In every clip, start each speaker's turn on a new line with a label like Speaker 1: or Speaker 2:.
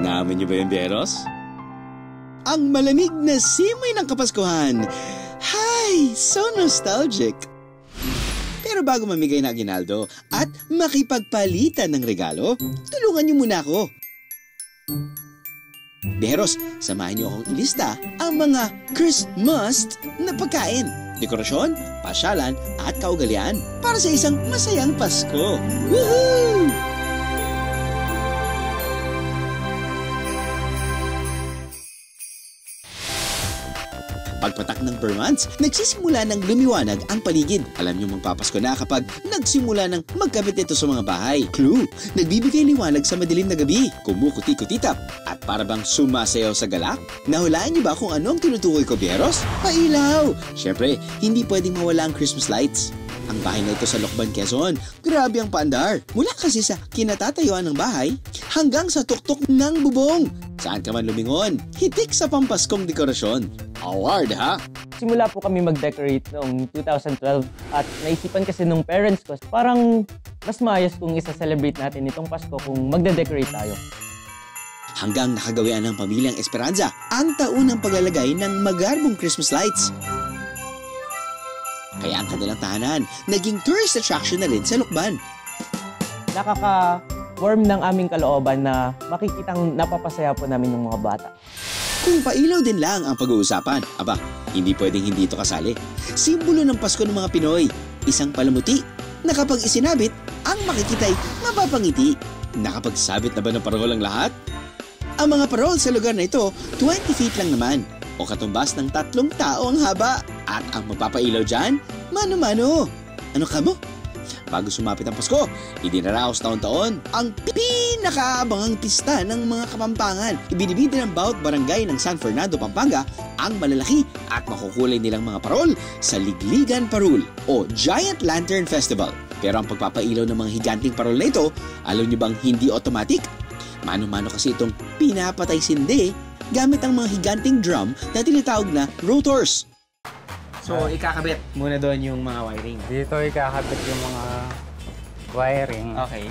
Speaker 1: Naamoy niyo ba yung Biyahero? Ang malamig na simoy ng Kapaskuhan. Hi! So nostalgic! Pero bago mamigay ng aginaldo at makipagpalitan ng regalo, tulungan niyo muna ako. Biyeros, samahan niyo akong ilista ang mga Christmas na pagkain, dekorasyon, pasyalan at kaugalian para sa isang masayang Pasko. Woohoo! Pagpatak ng Burmans, nagsisimula ng lumiwanag ang paligid. Alam niyo magpapasko na kapag nagsimula ng magkabit ito sa mga bahay. Clue, nagbibigay liwanag sa madilim na gabi, kumukuti-kutitap, at para bang sumasayaw sa galak? Nahulaan niyo ba kung ano ang tinutukoy ko, Biyahero? Pailaw! Siyempre, hindi pwedeng mawala ang Christmas lights. Ang bahay na ito sa Lokban, Quezon, grabe ang paandar. Mula kasi sa kinatatayuan ng bahay hanggang sa tuktok ng bubong. Saan ka man lumingon, hitik sa pampaskong dekorasyon. Award, ha?
Speaker 2: Simula po kami mag-decorate noong 2012 at naisipan kasi nung parents ko, parang mas maayos kung isa-celebrate natin itong Pasko kung magde-decorate tayo.
Speaker 1: Hanggang nakagawian ng pamilyang Esperanza ang taunang paglalagay ng magarbong Christmas lights. Kaya ang kanilang tahanan naging tourist attraction na rin sa Lokban.
Speaker 2: Nakaka-warm ng aming kalooban na makikitang napapasaya po namin yung mga bata.
Speaker 1: Kung pailaw din lang ang pag-uusapan, aba, hindi pwedeng hindi ito kasali. Simbolo ng Pasko ng mga Pinoy, isang palamuti na kapag isinabit, ang makikita'y mapapangiti. Nakapagsabit na ba ng parol ang lahat? Ang mga parol sa lugar na ito, 20 feet lang naman, o katumbas ng 3 tao ang haba. At ang magpapailaw dyan, mano-mano. Ano ka mo? Bago sumapit ang Pasko, idinaraos taon-taon ang pinakaabangang pista ng mga Kapampangan. Ibinibida ng bawat barangay ng San Fernando, Pampanga ang malalaki at makukulay nilang mga parol sa Ligligan Parol o Giant Lantern Festival. Pero ang pagpapailaw ng mga higanting parol na ito, alam niyo bang hindi automatic? Mano-mano kasi itong pinapatay sindi gamit ang mga higanting drum na tinatawag na rotors.
Speaker 3: So, ikakabit muna doon yung mga wiring.
Speaker 4: Dito ikakabit yung mga wiring.
Speaker 3: Okay.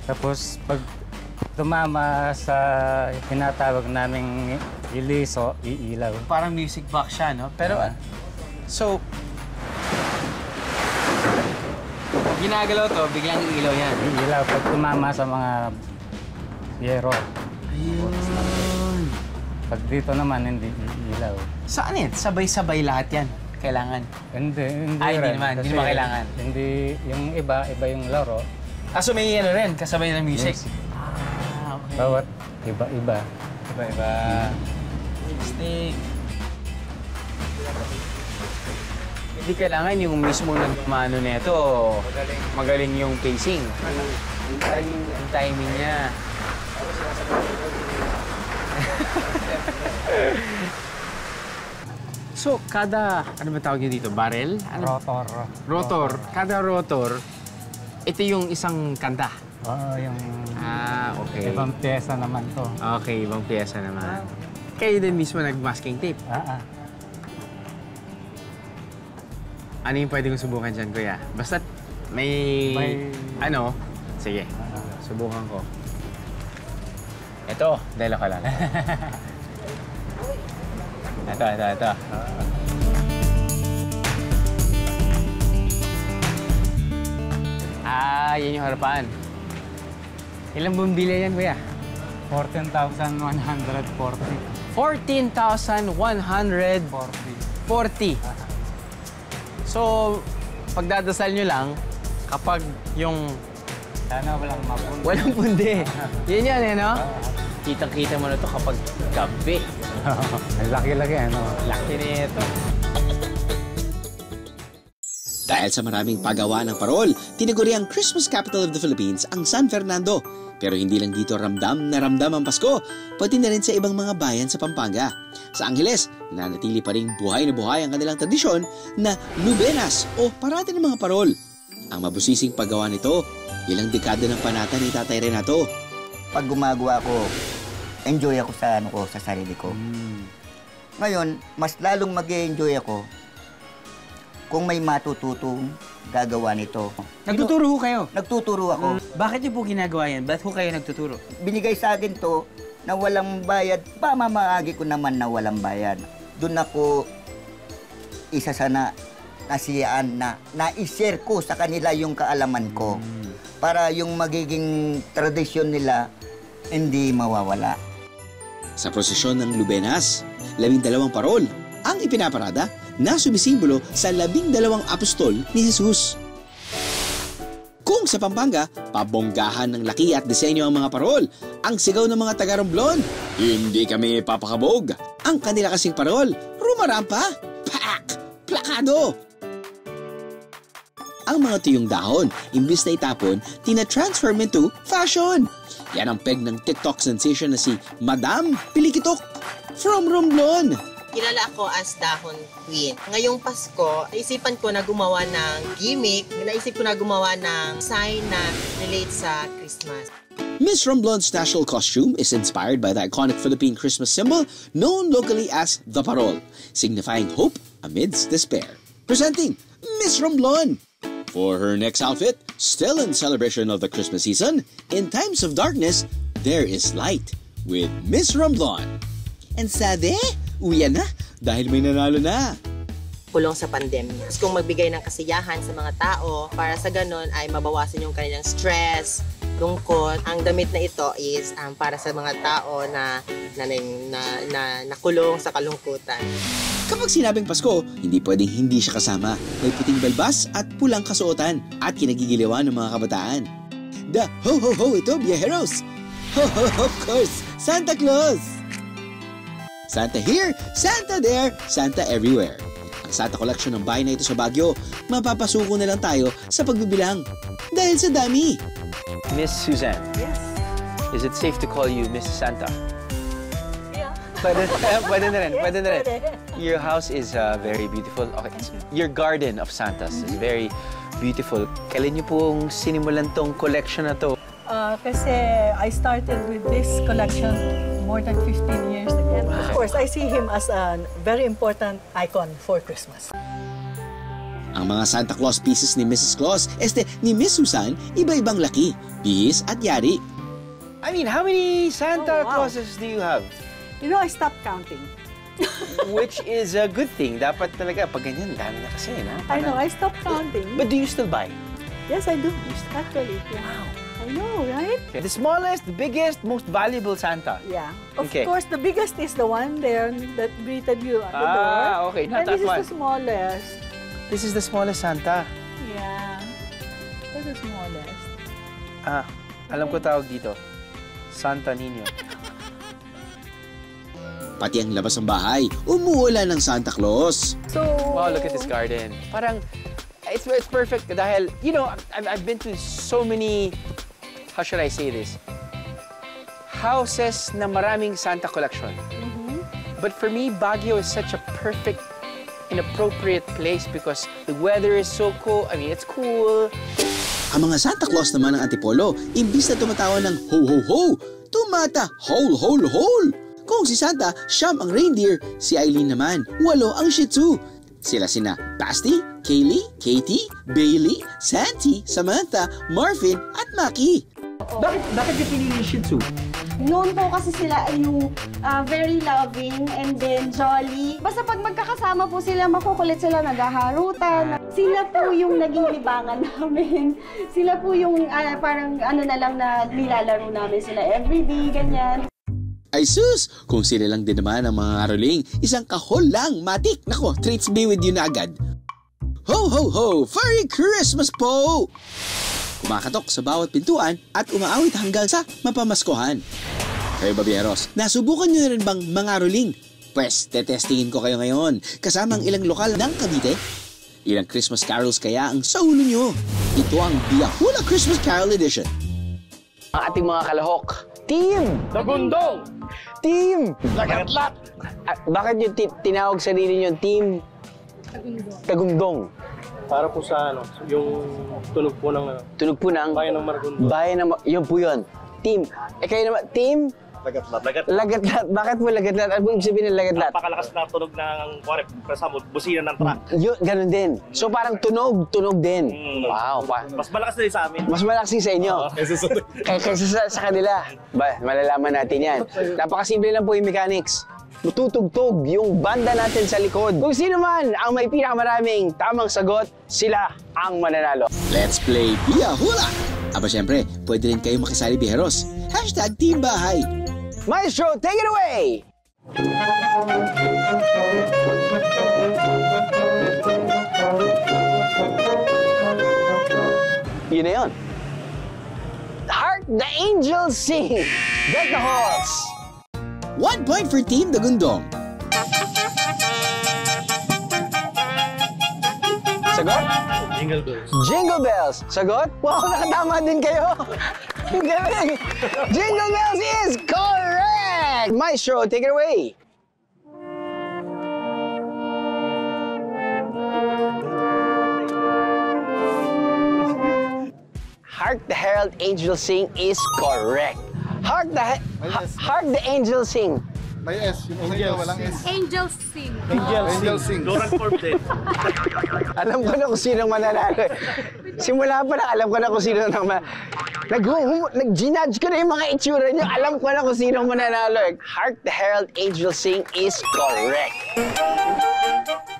Speaker 4: Tapos, pag tumama sa tinatawag naming iliso, iilaw.
Speaker 3: Parang music box siya, no? Pero, so, ginagalaw to, biglang iilaw yan.
Speaker 4: Iilaw pag tumama sa mga yero.
Speaker 3: Ayun.
Speaker 4: Pag dito naman, hindi iilaw.
Speaker 3: Saan yan? Sabay-sabay lahat yan. Kailangan.
Speaker 4: Hindi
Speaker 3: Ay,
Speaker 4: rin.
Speaker 3: hindi naman kailangan.
Speaker 4: Hindi, yung iba yung laro.
Speaker 3: So may ano rin, kasabay ng music. Okay.
Speaker 4: Bawat iba-iba.
Speaker 3: Iba-iba. Stick. Hindi kailangan yung mismo nagmano nito. Magaling yung pacing. Ang timing niya. So, kada, ano ba tawag niyo dito? Barrel? Ano? Rotor. Kada rotor, ito yung isang kanta.
Speaker 4: Oo, yung
Speaker 3: okay.
Speaker 4: ibang pyesa naman to.
Speaker 3: Okay, ibang pyesa naman. Kayo din mismo nag-masking tape. Ano yung pwede kong subukan dyan, kuya? Basta may... ano? Sige, subukan ko. Ito, dahil ako lang. Ito. Yan yung harapan. Ilang bumbilya yan, kuya?
Speaker 4: 14,140.
Speaker 3: 14,140. So, pagdadasal nyo lang, kapag yung...
Speaker 4: Sana walang mapundi.
Speaker 3: Walang pundi. Yan yan, no? Kitang-kita mo na ito kapag gabi.
Speaker 4: Ang laki-laki, ano?
Speaker 3: Laki na ito.
Speaker 1: Dahil sa maraming paggawa ng parol, tinaguri ang Christmas capital of the Philippines ang San Fernando. Pero hindi lang dito ramdam na ramdam ang Pasko, pati na rin sa ibang mga bayan sa Pampanga. Sa Angeles, nanatili pa rin buhay na buhay ang kanilang tradisyon na nubenas o parati ng mga parol. Ang mabusising paggawa nito, ilang dekada ng panata ni Tatay Renato.
Speaker 5: Pag gumagawa ko, enjoy ako sa sa sarili ko. Ngayon, mas lalong mag-enjoy ako kung may matututong gagawa nito.
Speaker 3: Nagtuturo ho kayo?
Speaker 5: Nagtuturo ako.
Speaker 3: Bakit niyo po ginagawa yan? Ba't ho kayo nagtuturo?
Speaker 5: Binigay sa akin to na walang bayad, pamamaagi ko naman na walang bayad. Doon ako isa sa nasiyaan na na-share ko sa kanila yung kaalaman ko para yung magiging tradisyon nila hindi mawawala.
Speaker 1: Sa prosesyon ng Lubenas, 12 parol ang ipinaparada na sumisimbolo sa 12 apostol ni Jesus. Kung sa Pampanga, pabonggahan ng laki at disenyo ang mga parol, ang sigaw ng mga taga-Romblon, hindi kami papakabog. Ang kanila kasing parol, rumarampa, pak, plakado. Ang mga tuyong dahon, imbis na itapon, tina-transform into fashion. Yan ang peg ng TikTok sensation na si Madam Pilikitok from Romblon.
Speaker 6: Kilala ako as Dahon Queen. Ngayong Pasko, naisipan ko na gumawa ng gimmick, naisip ko na gumawa ng sign na relate sa Christmas.
Speaker 1: Miss Romblon's national costume is inspired by the iconic Philippine Christmas symbol known locally as the Parol, signifying hope amidst despair. Presenting Miss Romblon. For her next outfit, still in celebration of the Christmas season, in times of darkness, there is light with Miss Romblon. And sabi, uwian na dahil may nanalo na.
Speaker 6: Kulong sa pandemya. Kung magbigay ng kasiyahan sa mga tao, para sa ganun ay mabawasan yung kanilang stress, lungkot. Ang damit na ito is para sa mga tao na nakulong sa kalungkutan.
Speaker 1: Kapag sinabing Pasko, hindi pwedeng hindi siya kasama. May puting balbas at pulang kasuotan at kinagigiliwan ng mga kabataan. The ho-ho-ho ito, viajeros! Ho-ho-ho, of course, Santa Claus! Santa here, Santa there, Santa everywhere. Ang Santa Collection ng bahay na ito sa Baguio, mapapasuko na lang tayo sa pagbibilang. Dahil sa dami.
Speaker 7: Miss Suzanne.
Speaker 8: Yes.
Speaker 7: Is it safe to call you Miss Santa?
Speaker 8: Yeah.
Speaker 7: Pwede na rin.
Speaker 8: Pwede.
Speaker 7: Your house is very beautiful. Okay. Your garden of Santas is very beautiful. Kailan niyo pong sinimulan tong collection na to?
Speaker 8: Kasi I started with this collection more than 15 years ago. Of course, I see him as a very important icon for Christmas.
Speaker 1: Ang mga Santa Claus pieces ni Mrs. Claus, ni Miss Susan, iba-ibang laki, bihis at yari.
Speaker 7: I mean, how many Santa
Speaker 8: Oh, wow.
Speaker 7: Clauses do you have?
Speaker 8: You know, I stopped counting.
Speaker 7: Which is a good thing. Dapat talaga, pag ganyan, dami na kasi, no?
Speaker 8: I know, I stopped counting.
Speaker 7: But do you still buy?
Speaker 8: Yes, I do. Actually, yeah.
Speaker 7: Wow.
Speaker 8: I know, right?
Speaker 7: Okay. The smallest, the biggest, most valuable Santa.
Speaker 8: Yeah. Of
Speaker 7: Okay.
Speaker 8: course, the biggest is the one there that greeted you at the door.
Speaker 7: Okay. Not
Speaker 8: And
Speaker 7: that
Speaker 8: this
Speaker 7: one.
Speaker 8: is the smallest.
Speaker 7: This is the smallest Santa.
Speaker 8: Yeah. That's the smallest.
Speaker 7: Alam ko tawag dito. Santa Niño.
Speaker 1: Pati ang labas ng bahay, umuulan ng Santa Claus.
Speaker 8: So,
Speaker 7: Wow, look at this garden. Parang, it's perfect dahil, you know, I've been to so many, how should I say this? Houses na maraming Santa collection. But for me, Baguio is such a perfect, inappropriate place because the weather is so cool. I mean, it's cool.
Speaker 1: Ang mga Santa Claus naman ng Antipolo, imbis na tumatawa ng ho-ho-ho, tumata hole-hole-hole. Kung si Santa, siyam ang reindeer, si Eileen naman, 8 ang Shih Tzu. Sila sina Basti, Kaylee, Katie, Bailey, Santi, Samantha, Marvin at Maki.
Speaker 7: Bakit yung pinili Shih Tzu?
Speaker 9: Noon po kasi sila ay yung very loving and then jolly. Basta pag magkakasama po sila, makukulit sila, naghaharutan. Sila po yung naging libangan namin. Sila po yung parang ano na lang na nilalaro namin sila everyday, ganyan.
Speaker 1: Ay sus, kung sila lang din naman ang mga aroling, isang kahol lang, matik. Nako, treats be with you na agad. Ho ho ho, Merry Christmas po! Kumakatok sa bawat pintuan at umaawit hanggang sa mapamaskuhan. Kayo babiyeros, nasubukan nyo na rin bang mangaroling? Pwes, tetestingin ko kayo ngayon, kasamang ilang lokal ng Cavite. Ilang Christmas carols kaya ang sa ulo nyo? Ito ang Biahula Christmas Carol Edition.
Speaker 7: Ang ating mga kalahok, Team Tagundong! Team Lagatlat! Bakit nyo tinawag sarili nyo Team Tagundong?
Speaker 10: Para po sa ano, yung tunog po ng
Speaker 7: Tunog po ng
Speaker 10: Bayan ng Maragondon.
Speaker 7: Bayan ng yun po yun. Team. Kayo naman, Team
Speaker 11: Lagat-lat.
Speaker 12: Lagat-lat. Bakit mo lagat-lat? Ano ibig sabihin ng lagat-lat?
Speaker 11: Napakalakas na tunog ng kuwari, kasama, busina ng truck.
Speaker 12: Yun, ganun din. So parang tunog din. Wow.
Speaker 11: Mas malakas din sa amin.
Speaker 12: Mas malakas din sa inyo. Kaysa sa kanila. Malalaman natin yan. Napakasimple lang po yung mechanics. Tutugtog yung banda natin sa likod. Kung sino man ang may pinakamaraming tamang sagot, sila ang mananalo.
Speaker 1: Let's play Bia Hula! Aba syempre, pwede rin kayo makisali biheros. #Team Bahay.
Speaker 12: Maestro, take it away! Yun na yun. Hark the angels sing. Deck the halls.
Speaker 1: 1 point for Team Dagundong.
Speaker 12: Sagot?
Speaker 11: Jingle bells.
Speaker 12: Jingle bells. Sagot? Wow, nakatama din kayo. Galing. Jingle bells is correct. Maestro, take it away. Hark the herald angels sing is correct. Hark the angels sing.
Speaker 13: May S, yung angel, walang S.
Speaker 14: Angels sing.
Speaker 13: Angels sing.
Speaker 11: Doran Forbes din.
Speaker 12: Alam ko na kung sino mananalo. Simula pa lang, alam ko na kung sino nag-ginudge ko na yung mga itsura nyo. Alam ko na kung sino mananalo. Hark the herald angels sing is correct.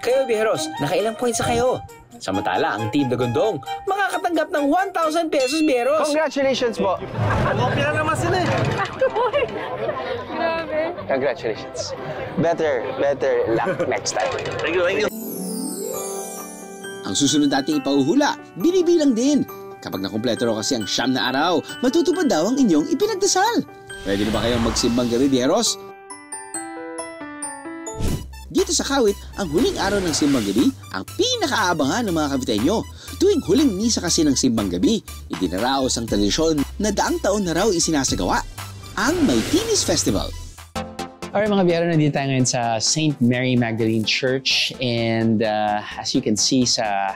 Speaker 15: Kayo, biheros, nakailang points na kayo? Samantala, ang Team Dagundong makakatanggap ng 1,000 pesos, biheros.
Speaker 12: Congratulations po.
Speaker 11: Kopya naman sila eh.
Speaker 14: Grabe.
Speaker 12: Congratulations. Better luck next time.
Speaker 11: Thank you.
Speaker 1: Ang susunod nating ipauhula, binibilang din. Kapag nakumpleto raw kasi ang 9 na araw, matutupad daw ang inyong ipinagdasal. Pwede na ba kayong magsimbang gabi, biheros? Dito sa Kawit, ang huling araw ng simbang gabi ang pinakaabangan ng mga Kawiteño. Tuwing huling misa kasi ng simbang gabi, idinaraos ang tradisyon na daang taon na raw isinasagawa, ang Maytinis Festival.
Speaker 16: Alright mga biyero, nandito tayo ngayon sa St. Mary Magdalene Church, and as you can see sa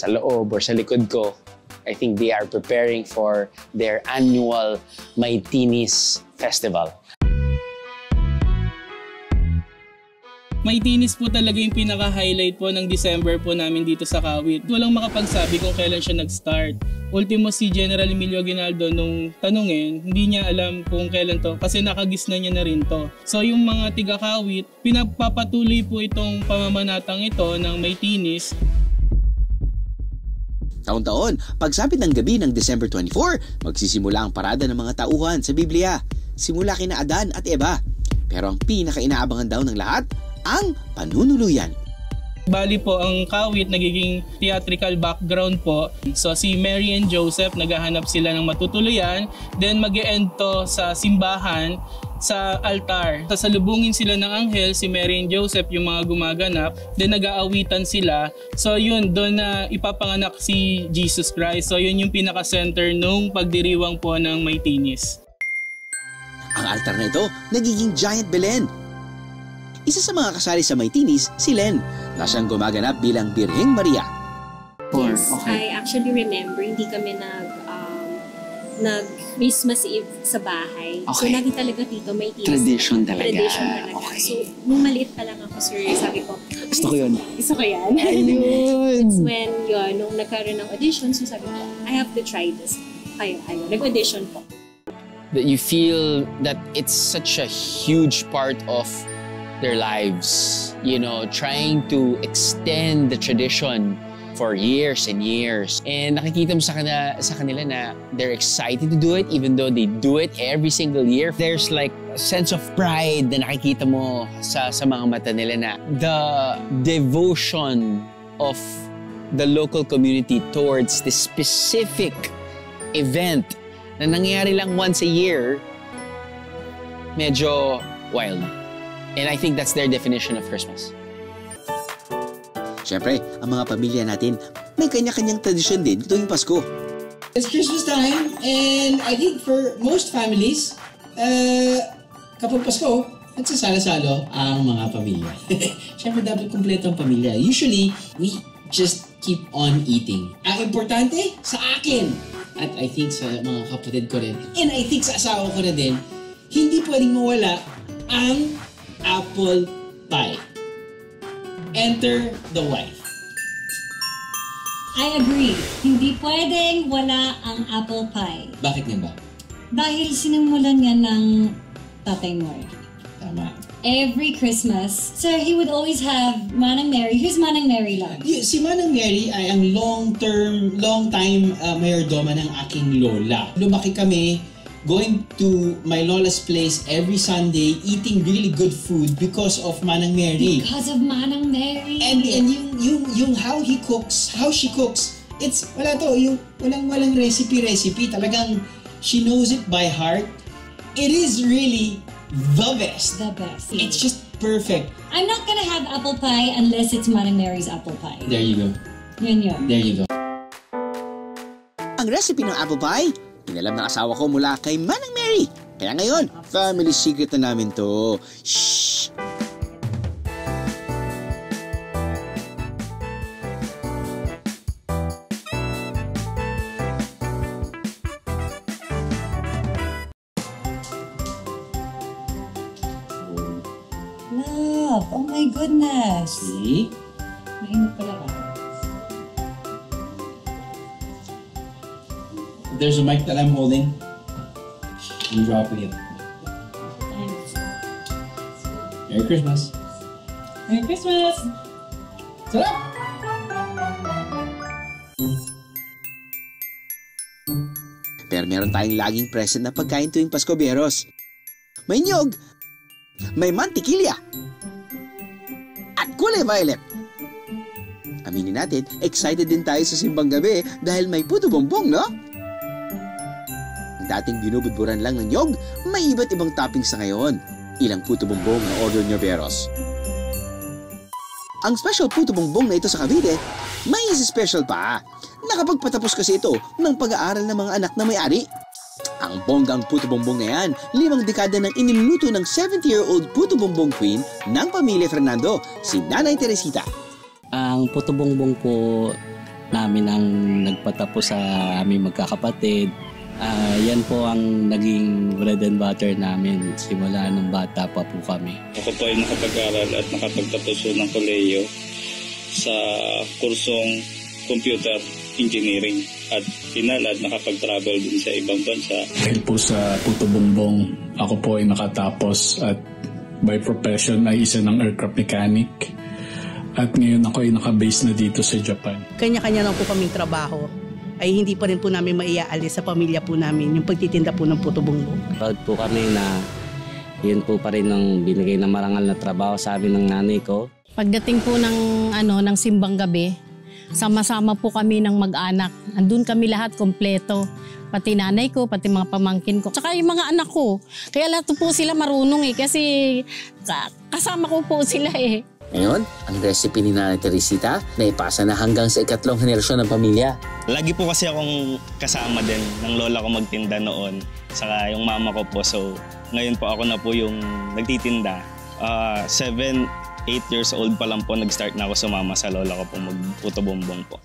Speaker 16: loob or sa likod ko, I think they are preparing for their annual Maytinis Festival.
Speaker 17: Maytinis po talaga yung pinaka-highlight po ng December po namin dito sa Kawit. Walang makapagsabi kung kailan siya nag-start. Ultimo si General Emilio Aguinaldo nung tanungin, hindi niya alam kung kailan to kasi nakagisna niya na rin to. So yung mga tiga-Kawit, pinagpapatuloy po itong pamamanatang ito ng Maytinis.
Speaker 1: Taon-taon, pagsapit ng gabi ng December 24, magsisimula ang parada ng mga tauhan sa Biblia. Simula kina Adan at Eva. Pero ang pinaka-inaabangan daw ng lahat, ang panunuluyan.
Speaker 17: Bali po, ang Kawit nagiging theatrical background po. So si Mary and Joseph, naghahanap sila ng matutuluyan. Then mag-e-end to sa simbahan, sa altar. Sasalubungin sila ng anghel, si Mary and Joseph, yung mga gumaganap. Then nag-aawitan sila. So yun, doon na ipapanganak si Jesus Christ. So yun yung pinaka-center nung pagdiriwang po ng Maytinis.
Speaker 1: Ang altar na ito, nagiging giant Belen. Isa sa mga kasali sa Maytinis, si Len, na siyang gumaganap bilang Birheng Maria.
Speaker 18: Yes, I actually remember, hindi kami nag-Christmas Eve sa bahay. So, lagi talaga dito, Maytinis.
Speaker 16: Tradition talaga.
Speaker 18: Okay. So, nung maliit pa lang ako, sir, sabi ko,
Speaker 16: gusto ko yun.
Speaker 18: Gusto ko yan. It's when, nung nagkaroon ng audition, so sabi ko, I have to try this. Nag-audition po.
Speaker 16: That you feel that it's such a huge part of their lives, trying to extend the tradition for years and years. And nakikita mo sa kanila na they're excited to do it even though they do it every single year. There's like a sense of pride na nakikita mo sa mga mata nila na the devotion of the local community towards this specific event na nangyayari lang once a year, medyo wild. And I think that's their definition of Christmas.
Speaker 1: Siyempre, ang mga pamilya natin may kanya-kanyang tradisyon din tuwing Pasko.
Speaker 19: It's Christmas time, and I think for most families, kapag Pasko, nagsasalo-salo ang mga pamilya. Siyempre, dapat kumpleto ang pamilya. Usually, we just keep on eating. Ang importante, sa akin, at I think sa mga kapatid ko rin, and I think sa asawa ko na din, hindi pwedeng mawala ang apple pie. Enter the wife.
Speaker 14: I agree. Hindi pwedeng wala ang apple pie.
Speaker 19: Bakit nga ba?
Speaker 14: Dahil sinimulan nga ng Tatay Moy.
Speaker 19: Tama.
Speaker 14: Every Christmas, so he would always have Manang Mary. Who's Manang Mary lang?
Speaker 19: Si Manang Mary ay ang long time mayordoma ng aking lola. Lumaki kami going to my lola's place every Sunday, eating really good food because of Manang Mary.
Speaker 14: Because of Manang Mary.
Speaker 19: And yung how she cooks, it's wala to, yung walang recipe. Talagang she knows it by heart. It is really the best.
Speaker 14: The best.
Speaker 19: It's just perfect.
Speaker 14: I'm not gonna have apple pie unless it's Manang Mary's apple pie.
Speaker 19: There you go.
Speaker 14: Yun.
Speaker 19: There you go.
Speaker 1: Ang recipe ng apple pie, inalam ng asawa ko mula kay Manang Mary. Kaya ngayon, family secret na namin to. Shh!
Speaker 14: Love, oh my goodness.
Speaker 19: See?
Speaker 14: Mainit pala ba?
Speaker 19: There's a mic that I'm holding. I'm dropping it. Merry Christmas.
Speaker 14: Merry Christmas!
Speaker 19: Sarap!
Speaker 1: Pero meron tayong laging present na pagkain tuwing Pasko, Bieros. May nyog, may mantikilya, at kulay violet. Aminin natin, excited din tayo sa simbang gabi dahil may puto bongbong, no? Dating binubudburan lang ng nyog, may iba't ibang toppings sa ngayon. Ilang puto bongbong na order nyo, Beros? Ang special puto bongbong na ito sa Cavite, may special pa. Nakapagpatapos kasi ito ng pag-aaral ng mga anak na may-ari. Ang bonggang puto bongbong na yan, 5 dekada nang iniluluto ng 70-year-old puto bongbong queen ng pamilya Fernando, si Nanay Teresita.
Speaker 4: Ang puto bongbong po namin ang nagpatapos sa aming magkakapatid. Yan po ang naging bread and butter namin simula nung bata pa po kami.
Speaker 20: Ako po ay nakapag-aral at nakapagtapos ng kolehiyo sa kursong computer engineering at pinalad nakapag-travel din sa ibang bansa.
Speaker 21: Dahil po sa puto bongbong, ako po ay nakatapos at by profession ay isa ng aircraft mechanic. At ngayon ako ay nakabase na dito sa Japan.
Speaker 22: Kanya-kanya lang po kaming trabaho. Ay hindi pa rin po namin maiaalis sa pamilya po namin yung pagtitinda po ng puto bongbong.
Speaker 4: Proud po kami na yun po pa rin ang binigay na marangal na trabaho sa amin ng nanay ko.
Speaker 23: Pagdating po ng simbang gabi, sama-sama po kami ng mag-anak. Andun kami lahat kompleto. Pati nanay ko, pati mga pamangkin ko. Tsaka yung mga anak ko. Kaya lahat po sila marunong kasi kasama ko po sila eh.
Speaker 15: Ngayon, ang recipe ni Nanay Teresita na ipasa na hanggang sa 3 henerasyon ng pamilya.
Speaker 24: Lagi po kasi akong kasama din ng lola ko magtinda noon, saka yung mama ko po. So, ngayon po ako na po yung nagtitinda. 7, 8 years old pa lang po nag-start na ako sumama sa lola ko po magputo bongbong po.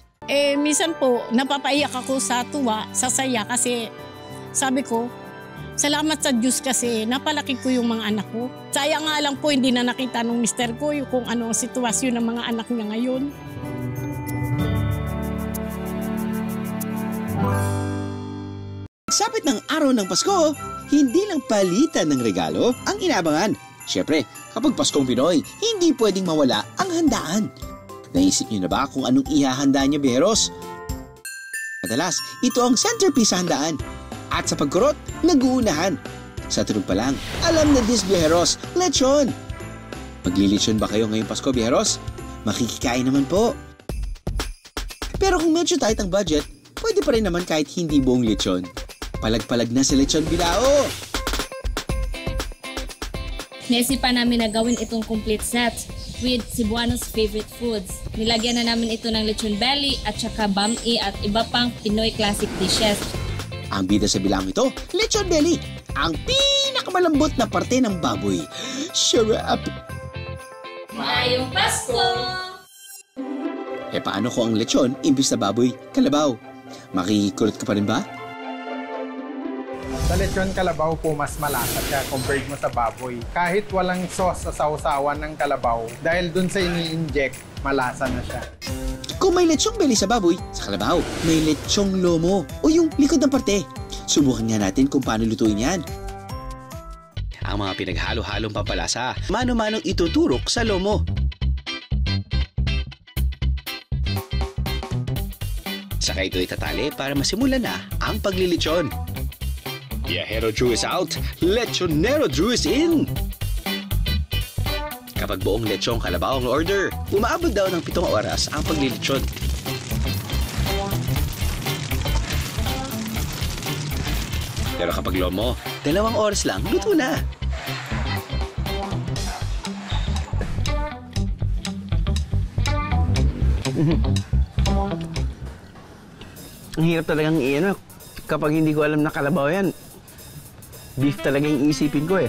Speaker 23: Minsan po, napapaiyak ako sa tuwa, sa saya kasi sabi ko, salamat sa Diyos kasi napalaki ko yung mga anak ko. Sayang nga lang po hindi na nakita ng mister ko yung kung ano ang sitwasyon ng mga anak niya ngayon.
Speaker 1: Sapit ng araw ng Pasko, hindi lang palitan ng regalo ang inaabangan. Siyempre, kapag Paskong Pinoy, hindi pwedeng mawala ang handaan. Naisip niyo na ba kung anong ihahanda niyo, Beros? Madalas, ito ang centerpiece sa handaan. At sa pagkurot, nag-uunahan. Sa tunog pa lang, alam na this, Beros, lechon. Maglilechon ba kayo ngayong Pasko, Beros? Makikikain naman po. Pero kung medyo tight ang budget, pwede pa rin naman kahit hindi buong lechon. Palag-palag na sa lechon bilao.
Speaker 25: Naisipan namin na gawin itong complete set with Cebuano's favorite foods. Nilagyan na namin ito ng lechon belly at saka bami at iba pang Pinoy classic dishes.
Speaker 1: Ang bida sa bilang ito, lechon belly, ang pinakamalambot na parte ng baboy. Sarap!
Speaker 25: Mayong Pasko!
Speaker 1: Paano ko ang lechon imbis na baboy, kalabaw? Makikulot ka pa rin ba?
Speaker 2: Sa lechon kalabaw po, mas malasa siya compared mo sa baboy. Kahit walang sauce sa sausawan ng kalabaw, dahil dun sa ini-inject, malasa na siya.
Speaker 1: Kung may lechong belly sa baboy, sa kalabaw, may lechong lomo o yung likod ng parte. Subukan nga natin kung paano lutuin yan. Ang mga pinaghalo-halong pampalasa, mano-manong ituturok sa lomo. Saka ito itatali para masimulan na ang paglilitsyon. Viajero Drew is out, Lechonero Drew is in! Kapag buong lechong kalabaw ang order, umaabot daw ng 7 oras ang paglilitsyon. Pero kapag lomo, 2 oras lang, luto na.
Speaker 12: Ang hirap talagang kapag hindi ko alam na kalabaw yan, beef talaga yung isipin ko eh.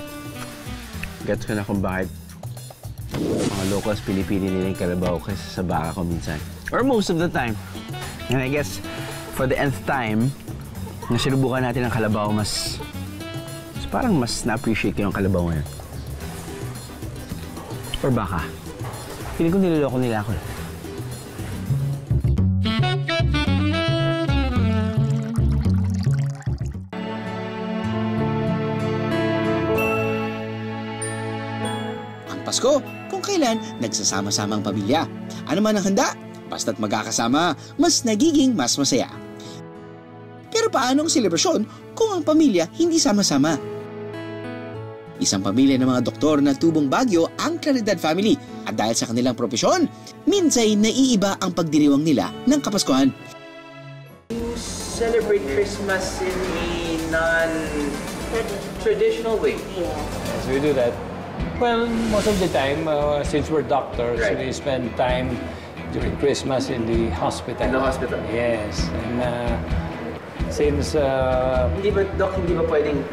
Speaker 12: Gets ko na kung bakit mga locals pinipili nila yung kalabaw kaysa sa baka ko minsan. Or most of the time. And I guess, for the nth time, na sinubukan natin ang kalabaw, parang mas na-appreciate ko yung kalabaw ngayon. Or baka. Feeling ko niloloko nila ako.
Speaker 1: Pasko, kung kailan nagsasama-samang pamilya. Ano man ang handa, basta't magkakasama, mas nagiging mas masaya. Pero paano ang selebrasyon kung ang pamilya hindi sama-sama? Isang pamilya ng mga doktor na tubong Baguio ang Claridad family at dahil sa kanilang propesyon, minsay naiiba ang pagdiriwang nila ng Kapaskuhan.
Speaker 7: You celebrate Christmas in a non-traditional way.
Speaker 10: Yes, we do that. Well, most of the time, since we're doctors, we spend time during Christmas in the hospital.
Speaker 7: In the hospital?
Speaker 10: Yes. And since...
Speaker 7: Hindi ba pwedeng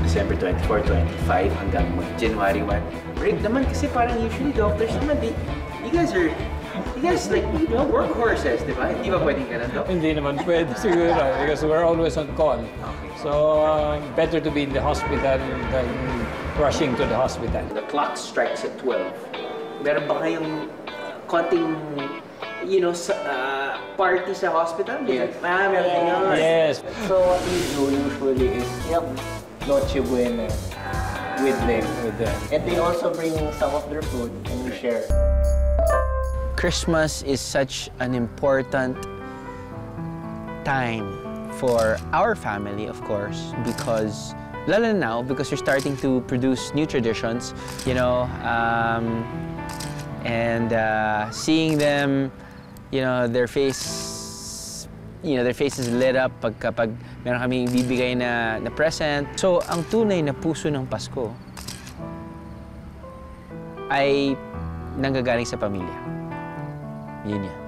Speaker 7: December 24, 25 hanggang January 1? Break naman kasi parang usually doctors naman, you guys like, workhorses, di ba? Hindi ba pwedeng ganun, Doc?
Speaker 10: Hindi naman pwede siguro because we're always on call. So, better to be in the hospital than rushing to the hospital.
Speaker 7: The clock strikes at 12. Meron ba kayong konting, party sa hospital?
Speaker 10: Yes.
Speaker 7: Meron.
Speaker 10: Yes. So what we do usually is Noche Buena with them.
Speaker 3: And they also bring some of their food and we share.
Speaker 12: Christmas is such an important time for our family, of course, because lalo now because you're starting to produce new traditions, and seeing them, their faces lit up kapag meron kaming bibigay na present. So, ang tunay na puso ng Pasko ay nanggagaling sa pamilya. Yun yan.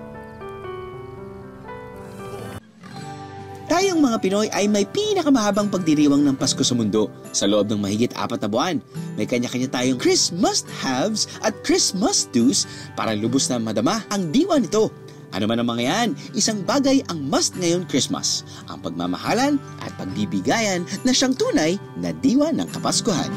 Speaker 1: Tayong mga Pinoy ay may pinakamahabang pagdiriwang ng Pasko sa mundo. Sa loob ng mahigit 4 na buwan, may kanya-kanya tayong Christmas haves at Christmas do's para lubos na madama ang diwa nito. Ano man ang mga yan, isang bagay ang must ngayon Christmas, ang pagmamahalan at pagbibigayan na siyang tunay na diwa ng Kapaskuhan.